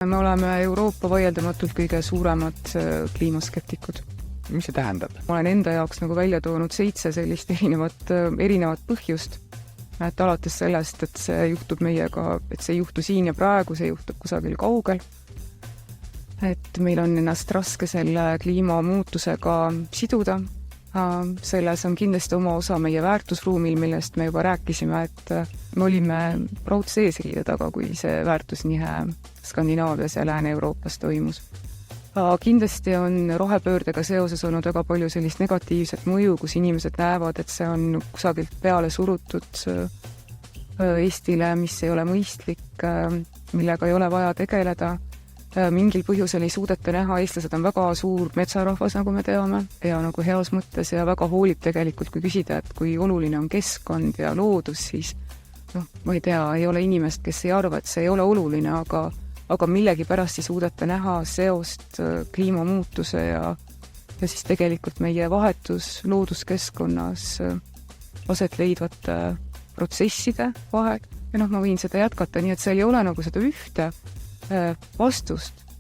Me oleme Euroopa vaieldamatult kõige suuremad kliimaskeptikud. Mis see tähendab? Ma olen enda jaoks välja toonud 7 sellist erinevat põhjust. Et alates sellest, et see juhtub meiega, et see ei juhtu siin ja praegu, see juhtub kusagil kaugel. Et meil on ennast raske selle kliimamuutusega siduda. Selles on kindlasti oma osa meie väärtusruumil, millest me juba rääkisime, et me olime raudse eesriide taga, kui see väärtusnihe Skandinaavias ja Lääne-Euroopas toimus. Kindlasti on rohepöördega seoses olnud väga palju sellist negatiivset mõju, kus inimesed näevad, et see on kusagilt peale surutud Eestile, mis ei ole mõistlik, millega ei ole vaja tegeleda. Mingil põhjusel ei suudeta näha, eestlased on väga suur metsarahvas, nagu me teame, ja nagu heas mõttes ja väga hoolib tegelikult, kui küsida, et kui oluline on keskkond ja loodus, siis ma ei tea, ei ole inimest, kes ei arva, et see ei ole oluline, aga millegipärast ei suudeta näha seost kliimamuutuse ja siis tegelikult meie vahetus looduskeskkonnas aset leidvate protsesside vahel. Ja ma võin seda jätkata, nii et seal ei ole nagu seda ühte vastust,